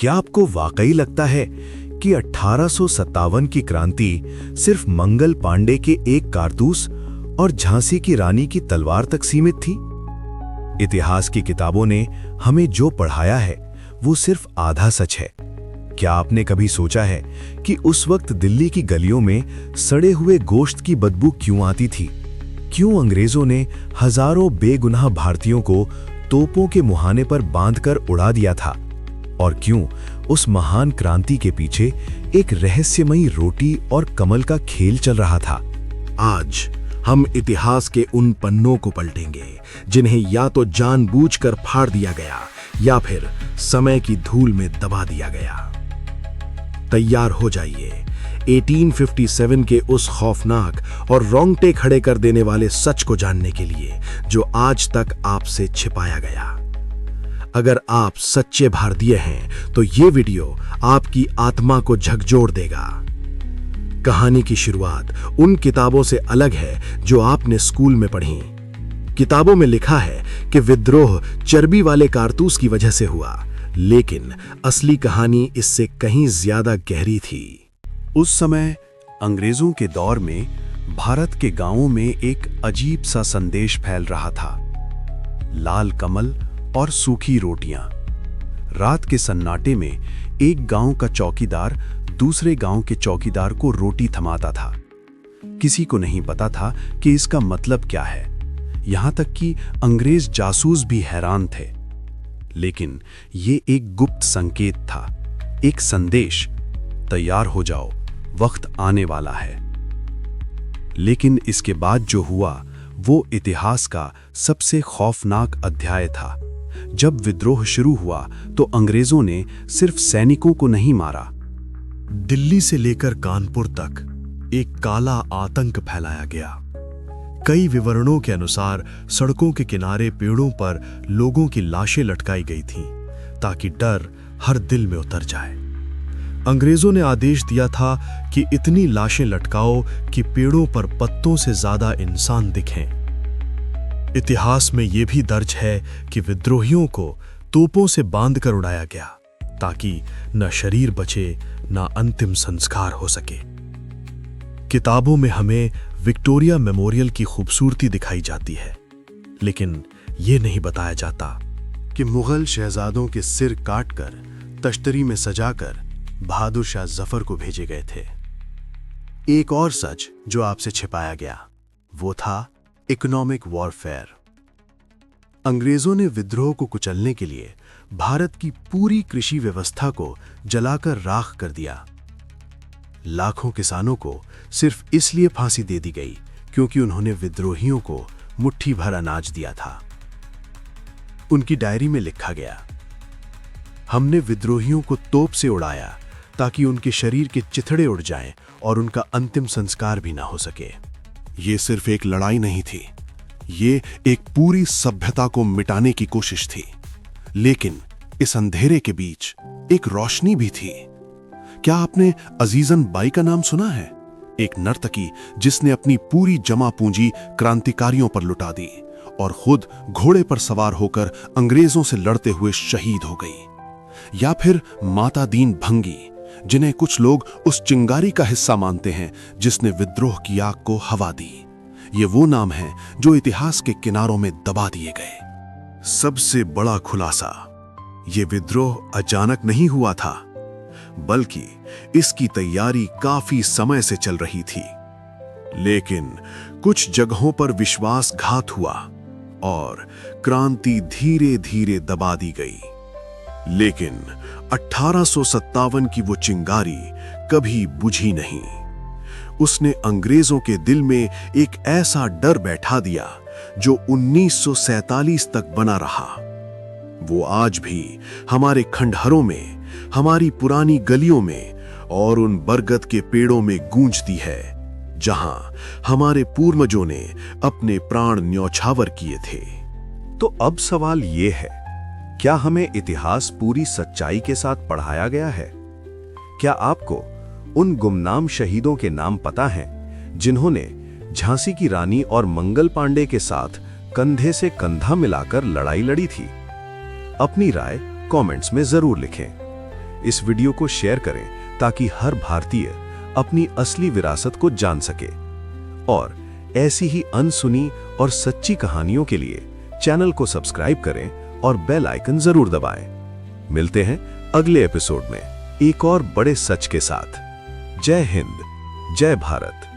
क्या आपको वाकई लगता है कि 1857 की क्रांति सिर्फ मंगल पांडे के एक कारतूस और झांसी की रानी की तलवार तक सीमित थी? इतिहास की किताबों ने हमें जो पढ़ाया है वो सिर्फ आधा सच है। क्या आपने कभी सोचा है कि उस वक्त दिल्ली की गलियों में सड़े हुए गोश्त की बदबू क्यों आती थी? क्यों अंग्रेजों ने हजारों बेगुनाह भारतीयों को तोपों के मुहाने पर बांधकर उड़ा दिया था? और क्यों उस महान क्रांति के पीछे एक रहस्यमयी रोटी और कमल का खेल चल रहा था? आज हम इतिहास के उन पन्नों को पलटेंगे जिन्हें या तो जानबूझकर फाड़ दिया गया या फिर समय की धूल में दबा दिया गया। तैयार हो जाइए 1857 के उस खौफनाक और रोंगटे खड़े कर देने वाले सच को जानने के लिए जो आज तक आपसे छिपाया गया। अगर आप सच्चे भारतीय हैं तो ये वीडियो आपकी आत्मा को झकझोर देगा। कहानी की शुरुआत उन किताबों से अलग है जो आपने स्कूल में पढ़ी। किताबों में लिखा है कि विद्रोह चर्बी वाले कारतूस की वजह से हुआ, लेकिन असली कहानी इससे कहीं ज्यादा गहरी थी। उस समय अंग्रेजों के दौर में भारत के गांवों में एक अजीब सा संदेश फैल रहा था। लाल कमल और सूखी रोटियां। रात के सन्नाटे में एक गांव का चौकीदार दूसरे गांव के चौकीदार को रोटी थमाता था। किसी को नहीं पता था कि इसका मतलब क्या है, यहां तक कि अंग्रेज जासूस भी हैरान थे। लेकिन ये एक गुप्त संकेत था, एक संदेश, तैयार हो जाओ, वक्त आने वाला है। लेकिन इसके बाद जो हुआ वो इतिहास का सबसे खौफनाक अध्याय था। जब विद्रोह शुरू हुआ तो अंग्रेजों ने सिर्फ सैनिकों को नहीं मारा, दिल्ली से लेकर कानपुर तक एक काला आतंक फैलाया गया। कई विवरणों के अनुसार सड़कों के किनारे पेड़ों पर लोगों की लाशें लटकाई गई थीं ताकि डर हर दिल में उतर जाए। अंग्रेजों ने आदेश दिया था कि इतनी लाशें लटकाओ कि पेड़ों पर पत्तों से ज्यादा इंसान दिखें। इतिहास में यह भी दर्ज है कि विद्रोहियों को तोपों से बांधकर उड़ाया गया ताकि न शरीर बचे न अंतिम संस्कार हो सके। किताबों में हमें विक्टोरिया मेमोरियल की खूबसूरती दिखाई जाती है, लेकिन यह नहीं बताया जाता कि मुगल शहजादों के सिर काटकर तश्तरी में सजाकर बहादुर शाह जफर को भेजे गए थे। एक और सच जो आपसे छिपाया गया वो था इकोनॉमिक वॉरफेयर। अंग्रेजों ने विद्रोह को कुचलने के लिए भारत की पूरी कृषि व्यवस्था को जलाकर राख कर दिया। लाखों किसानों को सिर्फ इसलिए फांसी दे दी गई क्योंकि उन्होंने विद्रोहियों को मुट्ठी भर अनाज दिया था। उनकी डायरी में लिखा गया, हमने विद्रोहियों को तोप से उड़ाया ताकि उनके शरीर के चिथड़े उड़ जाएं और उनका अंतिम संस्कार भी ना हो सके। ये सिर्फ एक लड़ाई नहीं थी, ये एक पूरी सभ्यता को मिटाने की कोशिश थी। लेकिन इस अंधेरे के बीच एक रोशनी भी थी। क्या आपने अजीजन बाई का नाम सुना है? एक नर्तकी जिसने अपनी पूरी जमा पूंजी क्रांतिकारियों पर लुटा दी और खुद घोड़े पर सवार होकर अंग्रेजों से लड़ते हुए शहीद हो गई। या फिर माता दीन भंगी, जिन्हें कुछ लोग उस चिंगारी का हिस्सा मानते हैं जिसने विद्रोह की आग को हवा दी। ये वो नाम हैं जो इतिहास के किनारों में दबा दिए गए। सबसे बड़ा खुलासा, ये विद्रोह अचानक नहीं हुआ था, बल्कि इसकी तैयारी काफी समय से चल रही थी। लेकिन कुछ जगहों पर विश्वासघात हुआ और क्रांति धीरे धीरे दबा दी गई। लेकिन 1857 की वो चिंगारी कभी बुझी नहीं। उसने अंग्रेजों के दिल में एक ऐसा डर बैठा दिया जो 1947 तक बना रहा। वो आज भी हमारे खंडहरों में, हमारी पुरानी गलियों में और उन बरगद के पेड़ों में गूंजती है जहां हमारे पूर्वजों ने अपने प्राण न्यौछावर किए थे। तो अब सवाल ये है, क्या हमें इतिहास पूरी सच्चाई के साथ पढ़ाया गया है? क्या आपको उन गुमनाम शहीदों के नाम पता हैं जिन्होंने झांसी की रानी और मंगल पांडे के साथ कंधे से कंधा मिलाकर लड़ाई लड़ी थी? अपनी राय कमेंट्स में जरूर लिखें। इस वीडियो को शेयर करें ताकि हर भारतीय अपनी असली विरासत को जान सके। और ऐसी ही अनसुनी और सच्ची कहानियों के लिए चैनल को सब्सक्राइब करें और बेल आइकन जरूर दबाएं। मिलते हैं अगले एपिसोड में एक और बड़े सच के साथ। जय हिंद, जय भारत।